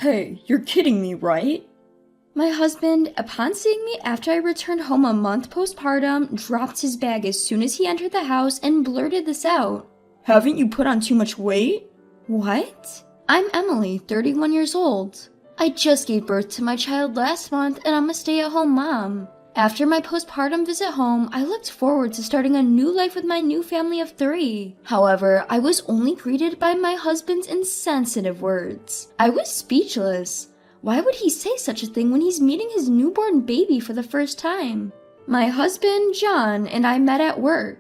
Hey, you're kidding me, right? My husband, upon seeing me after I returned home a month postpartum, dropped his bag as soon as he entered the house and blurted this out. Haven't you put on too much weight? What? I'm Emily, 31 years old. I just gave birth to my child last month and I'm a stay-at-home mom. After my postpartum visit home, I looked forward to starting a new life with my new family of 3. However, I was only greeted by my husband's insensitive words. I was speechless. Why would he say such a thing when he's meeting his newborn baby for the first time? My husband, John, and I met at work.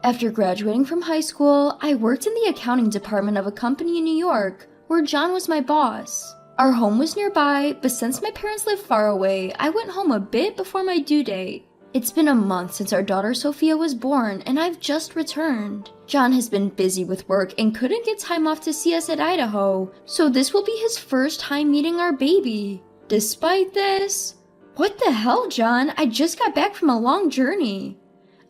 After graduating from high school, I worked in the accounting department of a company in New York, where John was my boss. Our home was nearby, but since my parents live far away, I went home a bit before my due date. It's been a month since our daughter Sophia was born, and I've just returned. John has been busy with work and couldn't get time off to see us at Idaho, so this will be his first time meeting our baby. Despite this... What the hell, John? I just got back from a long journey.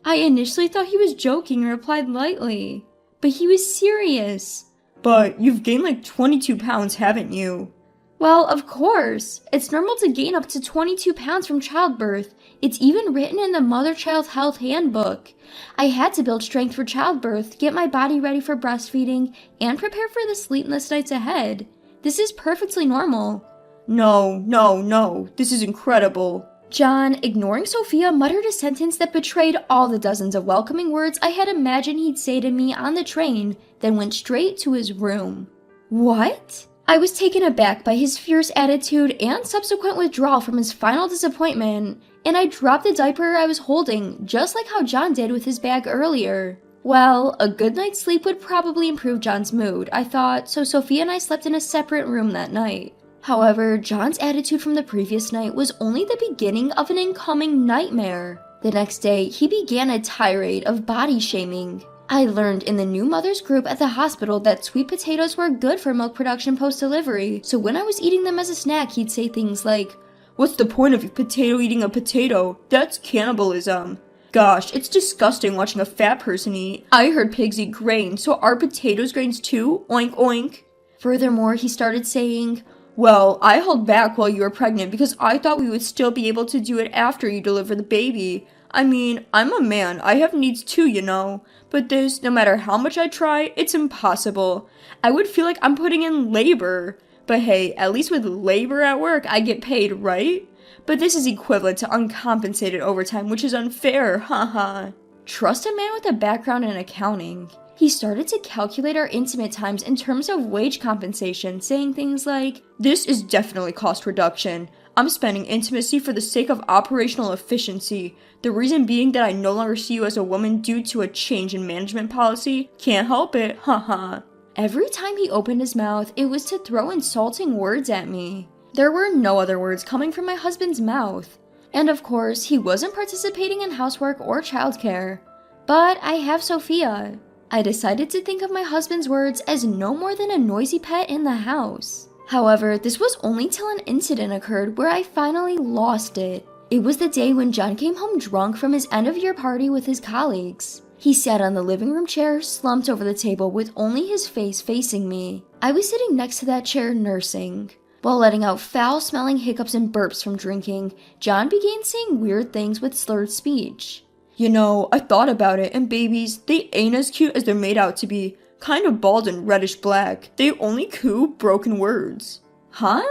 I initially thought he was joking and replied lightly, but he was serious. But you've gained like 22 pounds, haven't you? Well, of course. It's normal to gain up to 22 pounds from childbirth. It's even written in the Mother-Child Health Handbook. I had to build strength for childbirth, get my body ready for breastfeeding, and prepare for the sleepless nights ahead. This is perfectly normal. No. This is incredible. John, ignoring Sophia, muttered a sentence that betrayed all the dozens of welcoming words I had imagined he'd say to me on the train, then went straight to his room. What? I was taken aback by his fierce attitude and subsequent withdrawal from his final disappointment, and I dropped the diaper I was holding, just like how John did with his bag earlier. Well, a good night's sleep would probably improve John's mood, I thought, so Sophia and I slept in a separate room that night. However, John's attitude from the previous night was only the beginning of an incoming nightmare. The next day, he began a tirade of body shaming. I learned in the new mothers group at the hospital that sweet potatoes were good for milk production post-delivery, so when I was eating them as a snack, he'd say things like, "What's the point of potato eating a potato? That's cannibalism. Gosh, it's disgusting watching a fat person eat. I heard pigs eat grain, so are potatoes grains too? Oink oink." Furthermore, he started saying, "Well, I held back while you were pregnant because I thought we would still be able to do it after you deliver the baby. I mean, I'm a man, I have needs too, you know. But this, no matter how much I try, it's impossible. I would feel like I'm putting in labor. But hey, at least with labor at work, I get paid, right? But this is equivalent to uncompensated overtime, which is unfair, haha." Trust a man with a background in accounting. He started to calculate our intimate times in terms of wage compensation, saying things like, "This is definitely cost reduction. I'm spending intimacy for the sake of operational efficiency. The reason being that I no longer see you as a woman due to a change in management policy. Can't help it, haha." Every time he opened his mouth, it was to throw insulting words at me. There were no other words coming from my husband's mouth. And of course, he wasn't participating in housework or childcare. But I have Sophia. I decided to think of my husband's words as no more than a noisy pet in the house. However, this was only till an incident occurred where I finally lost it. It was the day when John came home drunk from his end-of-year party with his colleagues. He sat on the living room chair, slumped over the table with only his face facing me. I was sitting next to that chair nursing. While letting out foul-smelling hiccups and burps from drinking, John began saying weird things with slurred speech. "You know, I thought about it, and babies, they ain't as cute as they're made out to be. Kind of bald and reddish black. They only coo broken words." Huh?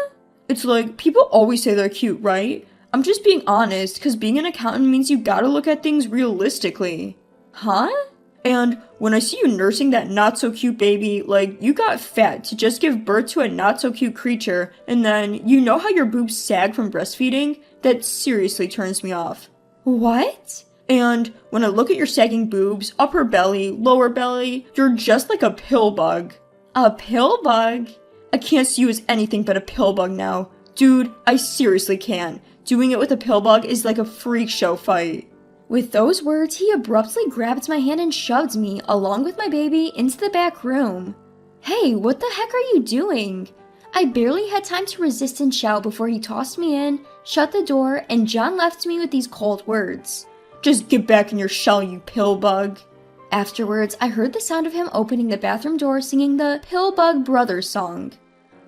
It's like, people always say they're cute, right? I'm just being honest, cause being an accountant means you gotta look at things realistically. Huh? And when I see you nursing that not-so-cute baby, like, you got fat to just give birth to a not-so-cute creature, and then, you know how your boobs sag from breastfeeding? That seriously turns me off. What? And when I look at your sagging boobs, upper belly, lower belly, you're just like a pill bug. A pill bug? I can't see you as anything but a pill bug now. Dude, I seriously can't. Doing it with a pill bug is like a freak show fight. With those words, he abruptly grabbed my hand and shoved me, along with my baby, into the back room. Hey, what the heck are you doing? I barely had time to resist and shout before he tossed me in, shut the door, and John left me with these cold words. "Just get back in your shell, you pill bug." Afterwards, I heard the sound of him opening the bathroom door singing the Pill Bug Brothers song.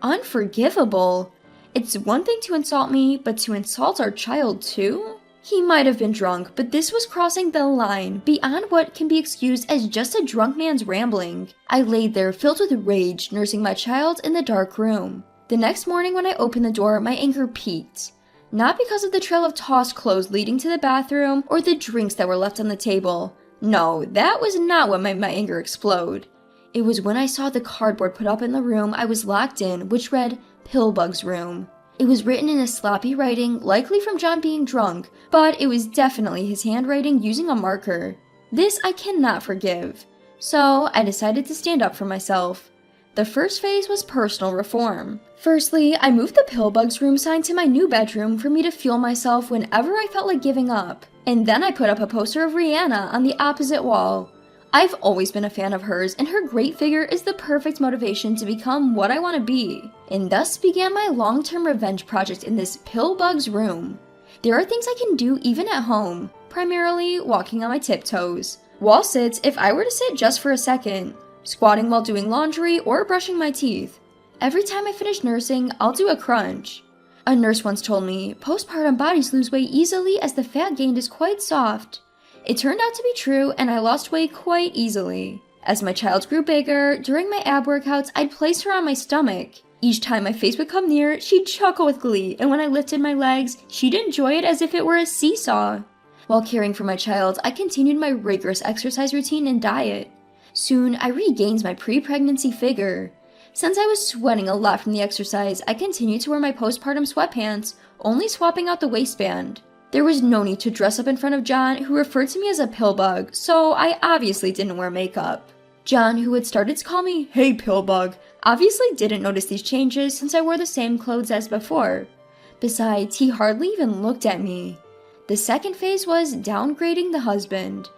Unforgivable. It's one thing to insult me, but to insult our child too? He might have been drunk, but this was crossing the line beyond what can be excused as just a drunk man's rambling. I laid there filled with rage, nursing my child in the dark room. The next morning when I opened the door, my anger peaked. Not because of the trail of tossed clothes leading to the bathroom or the drinks that were left on the table. No, that was not what made my anger explode. It was when I saw the cardboard put up in the room I was locked in, which read, Pillbug's Room. It was written in a sloppy writing, likely from John being drunk, but it was definitely his handwriting using a marker. This I cannot forgive. So I decided to stand up for myself. The first phase was personal reform. Firstly, I moved the Pillbug's Room sign to my new bedroom for me to fuel myself whenever I felt like giving up. And then I put up a poster of Rihanna on the opposite wall. I've always been a fan of hers, and her great figure is the perfect motivation to become what I want to be. And thus began my long-term revenge project in this Pillbug's Room. There are things I can do even at home, primarily walking on my tiptoes. Wall sits if I were to sit just for a second, squatting while doing laundry or brushing my teeth. Every time I finish nursing, I'll do a crunch. A nurse once told me, postpartum bodies lose weight easily as the fat gained is quite soft. It turned out to be true, and I lost weight quite easily. As my child grew bigger, during my ab workouts, I'd place her on my stomach. Each time my face would come near, she'd chuckle with glee, and when I lifted my legs, she'd enjoy it as if it were a seesaw. While caring for my child, I continued my rigorous exercise routine and diet. Soon, I regained my pre-pregnancy figure. Since I was sweating a lot from the exercise, I continued to wear my postpartum sweatpants, only swapping out the waistband. There was no need to dress up in front of John, who referred to me as a pillbug, so I obviously didn't wear makeup. John, who had started to call me, "Hey Pillbug," obviously didn't notice these changes since I wore the same clothes as before. Besides, he hardly even looked at me. The second phase was downgrading the husband.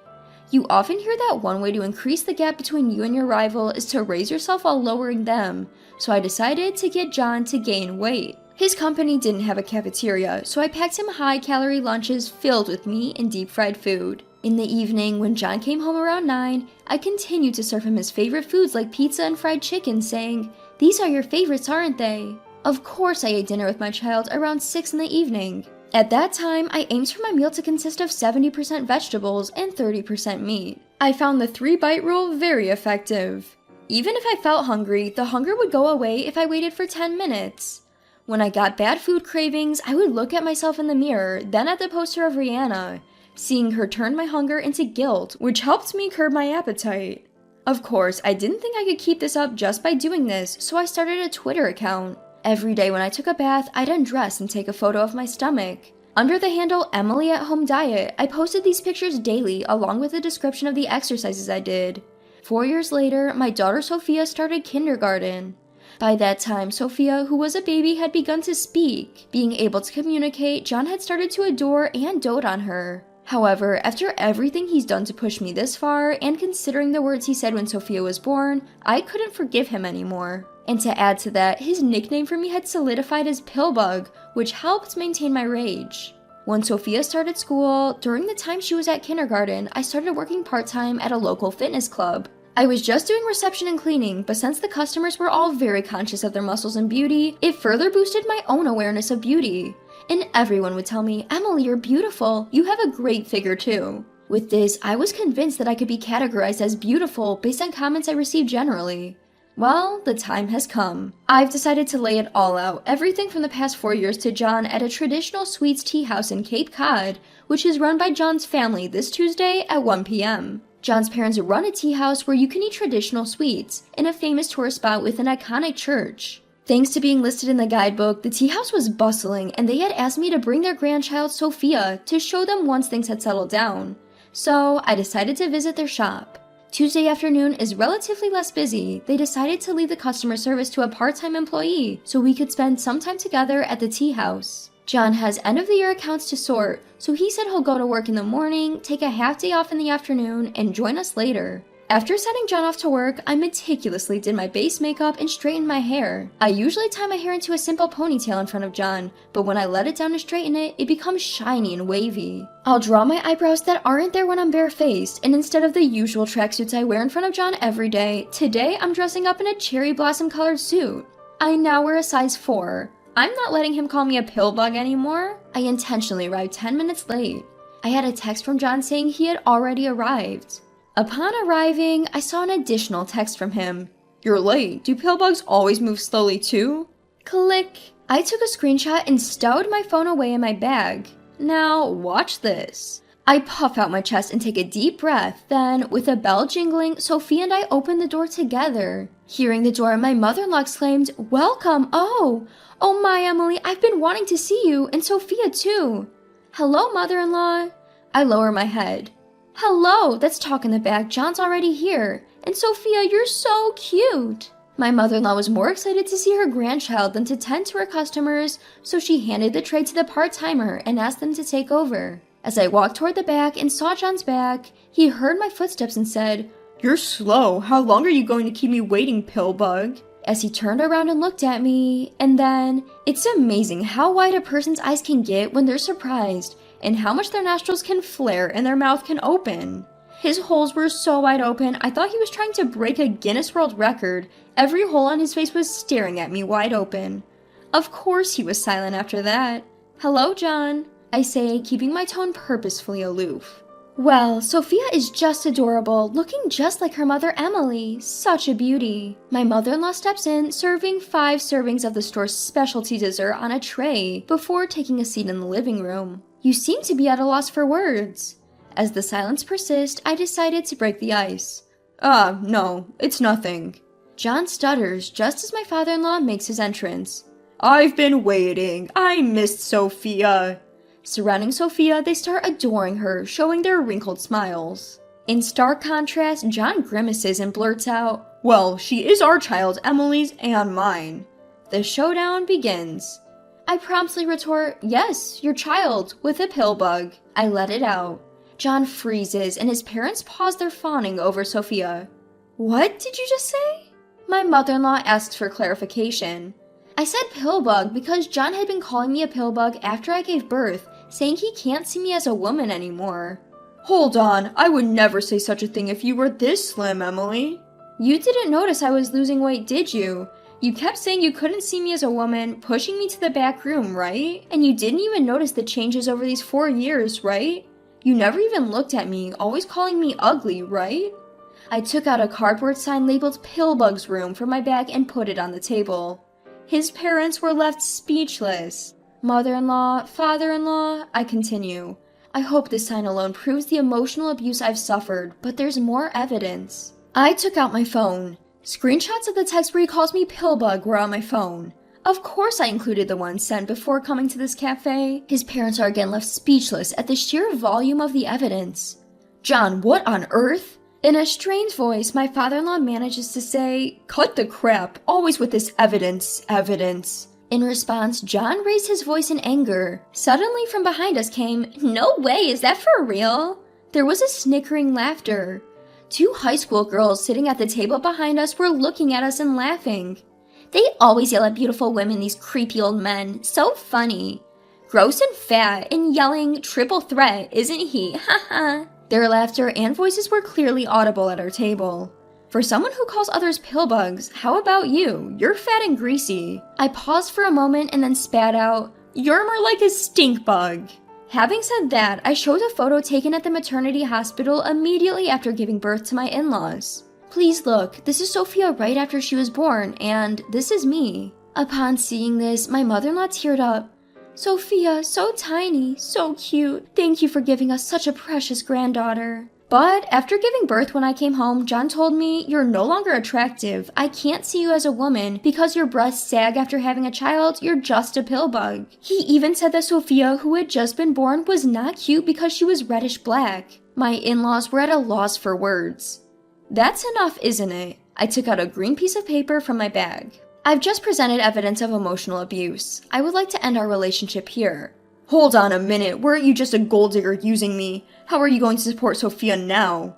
You often hear that one way to increase the gap between you and your rival is to raise yourself while lowering them, so I decided to get John to gain weight. His company didn't have a cafeteria, so I packed him high-calorie lunches filled with meat and deep-fried food. In the evening, when John came home around 9, I continued to serve him his favorite foods like pizza and fried chicken, saying, "These are your favorites, aren't they?" Of course I ate dinner with my child around 6 in the evening. At that time, I aimed for my meal to consist of 70% vegetables and 30% meat. I found the 3-bite rule very effective. Even if I felt hungry, the hunger would go away if I waited for 10 minutes. When I got bad food cravings, I would look at myself in the mirror, then at the poster of Rihanna. Seeing her turned my hunger into guilt, which helped me curb my appetite. Of course, I didn't think I could keep this up just by doing this, so I started a Twitter account. Every day when I took a bath, I'd undress and take a photo of my stomach. Under the handle Emily at Home Diet, I posted these pictures daily along with a description of the exercises I did. 4 years later, my daughter Sophia started kindergarten. By that time, Sophia, who was a baby, had begun to speak. Being able to communicate, John had started to adore and dote on her. However, after everything he's done to push me this far, and considering the words he said when Sophia was born, I couldn't forgive him anymore. And to add to that, his nickname for me had solidified as Pillbug, which helped maintain my rage. When Sophia started school, during the time she was at kindergarten, I started working part-time at a local fitness club. I was just doing reception and cleaning, but since the customers were all very conscious of their muscles and beauty, it further boosted my own awareness of beauty. And everyone would tell me, "Emily, you're beautiful. You have a great figure too." With this, I was convinced that I could be categorized as beautiful based on comments I received generally. Well, the time has come. I've decided to lay it all out, everything from the past 4 years to John at a traditional sweets tea house in Cape Cod, which is run by John's family this Tuesday at 1 p.m. John's parents run a tea house where you can eat traditional sweets in a famous tourist spot with an iconic church. Thanks to being listed in the guidebook, the tea house was bustling and they had asked me to bring their grandchild Sophia to show them once things had settled down. So I decided to visit their shop. Tuesday afternoon is relatively less busy. They decided to leave the customer service to a part-time employee so we could spend some time together at the tea house. John has end-of-the-year accounts to sort, so he said he'll go to work in the morning, take a half day off in the afternoon, and join us later. After setting John off to work, I meticulously did my base makeup and straightened my hair. I usually tie my hair into a simple ponytail in front of John, but when I let it down to straighten it, it becomes shiny and wavy. I'll draw my eyebrows that aren't there when I'm barefaced, and instead of the usual tracksuits I wear in front of John every day, today I'm dressing up in a cherry blossom colored suit. I now wear a size 4. I'm not letting him call me a pill bug anymore. I intentionally arrived 10 minutes late. I had a text from John saying he had already arrived. Upon arriving, I saw an additional text from him. You're late. Do pill bugs always move slowly too? Click. I took a screenshot and stowed my phone away in my bag. Now, watch this. I puff out my chest and take a deep breath. Then, with a bell jingling, Sophia and I opened the door together. Hearing the door, my mother-in-law exclaimed, "Welcome! Oh my Emily, I've been wanting to see you, and Sophia too." "Hello, mother-in-law." I lower my head. "Hello, let's talk in the back. John's already here. And Sophia, you're so cute." My mother-in-law was more excited to see her grandchild than to tend to her customers, so she handed the tray to the part-timer and asked them to take over. As I walked toward the back and saw John's back, he heard my footsteps and said, "You're slow. How long are you going to keep me waiting, pill bug?" As he turned around and looked at me, and then, it's amazing how wide a person's eyes can get when they're surprised, and how much their nostrils can flare and their mouth can open. His holes were so wide open, I thought he was trying to break a Guinness World Record. Every hole on his face was staring at me wide open. Of course he was silent after that. "Hello, John," I say, keeping my tone purposefully aloof. Well, Sophia is just adorable, looking just like her mother Emily. Such a beauty. My mother-in-law steps in, serving 5 servings of the store's specialty dessert on a tray before taking a seat in the living room. You seem to be at a loss for words. As the silence persists, I decided to break the ice. No, it's nothing." John stutters just as my father-in-law makes his entrance. "I've been waiting. I missed Sophia." Surrounding Sophia, they start adoring her, showing their wrinkled smiles. In stark contrast, John grimaces and blurts out, "Well, she is our child, Emily's and mine." The showdown begins. I promptly retort, "Yes, your child, with a pill bug." I let it out. John freezes, and his parents pause their fawning over Sophia. "What did you just say?" My mother-in-law asks for clarification. I said pill bug because John had been calling me a pill bug after I gave birth, saying he can't see me as a woman anymore. "Hold on, I would never say such a thing if you were this slim, Emily." "You didn't notice I was losing weight, did you? You kept saying you couldn't see me as a woman, pushing me to the back room, right? And you didn't even notice the changes over these 4 years, right? You never even looked at me, always calling me ugly, right?" I took out a cardboard sign labeled Pillbug's Room from my bag and put it on the table. His parents were left speechless. "Mother-in-law, father-in-law," I continue. "I hope this sign alone proves the emotional abuse I've suffered, but there's more evidence." I took out my phone. Screenshots of the text where he calls me Pillbug were on my phone. Of course I included the one sent before coming to this cafe. His parents are again left speechless at the sheer volume of the evidence. "John, what on earth?" In a strained voice, my father-in-law manages to say, "Cut the crap, always with this evidence. In response, John raised his voice in anger. Suddenly from behind us came, "No way, is that for real?" There was a snickering laughter. 2 high school girls sitting at the table behind us were looking at us and laughing. "They always yell at beautiful women, these creepy old men. So funny. Gross and fat, and yelling, triple threat, isn't he? Haha." Their laughter and voices were clearly audible at our table. "For someone who calls others pillbugs, how about you? You're fat and greasy." I paused for a moment and then spat out, "You're more like a stink bug." Having said that, I showed a photo taken at the maternity hospital immediately after giving birth to my in-laws. "Please look, this is Sophia right after she was born, and this is me." Upon seeing this, my mother-in-law teared up. "Sophia, so tiny, so cute. Thank you for giving us such a precious granddaughter." But after giving birth when I came home, John told me, "You're no longer attractive. I can't see you as a woman. Because your breasts sag after having a child, you're just a pill bug." He even said that Sophia, who had just been born, was not cute because she was reddish black. My in-laws were at a loss for words. That's enough, isn't it? I took out a green piece of paper from my bag. "I've just presented evidence of emotional abuse. I would like to end our relationship here." "Hold on a minute, weren't you just a gold digger using me? How are you going to support Sophia now?"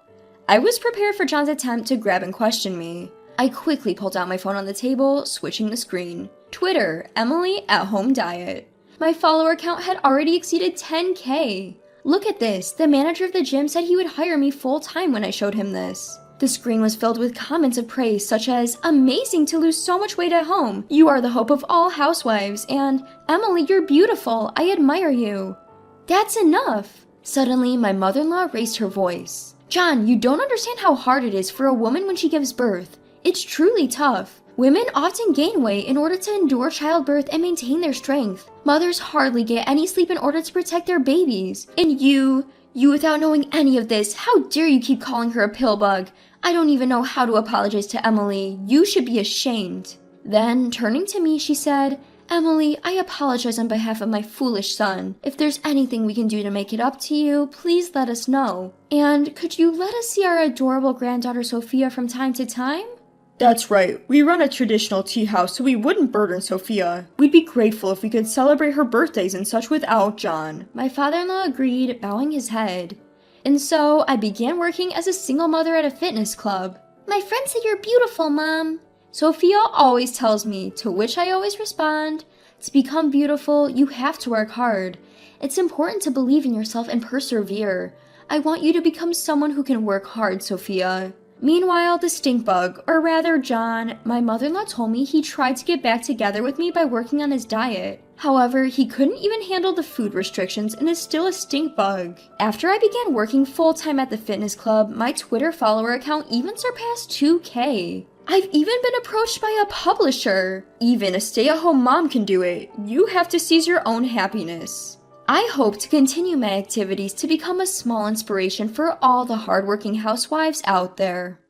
I was prepared for John's attempt to grab and question me. I quickly pulled out my phone on the table, switching the screen. Twitter, Emily at Home Diet. My follower count had already exceeded 10K. Look at this, the manager of the gym said he would hire me full-time when I showed him this. The screen was filled with comments of praise such as, "Amazing to lose so much weight at home. You are the hope of all housewives," and "Emily, you're beautiful. I admire you." That's enough. Suddenly, my mother-in-law raised her voice. "John, you don't understand how hard it is for a woman when she gives birth. It's truly tough. Women often gain weight in order to endure childbirth and maintain their strength. Mothers hardly get any sleep in order to protect their babies. And you without knowing any of this, how dare you keep calling her a pill bug? I don't even know how to apologize to Emily. You should be ashamed." Then, turning to me, she said, "Emily, I apologize on behalf of my foolish son. If there's anything we can do to make it up to you, please let us know. And could you let us see our adorable granddaughter Sophia from time to time?" That's right. We run a traditional tea house so we wouldn't burden Sophia. We'd be grateful if we could celebrate her birthdays and such without John. My father-in-law agreed, bowing his head. And so I began working as a single mother at a fitness club. "My friend said you're beautiful, Mom," Sophia always tells me, to which I always respond, "To become beautiful, you have to work hard. It's important to believe in yourself and persevere. I want you to become someone who can work hard, Sophia." Meanwhile, the stink bug, or rather John, my mother-in-law told me he tried to get back together with me by working on his diet. However, he couldn't even handle the food restrictions and is still a stink bug. After I began working full-time at the fitness club, my Twitter follower account even surpassed 2K. I've even been approached by a publisher. Even a stay-at-home mom can do it. You have to seize your own happiness. I hope to continue my activities to become a small inspiration for all the hardworking housewives out there.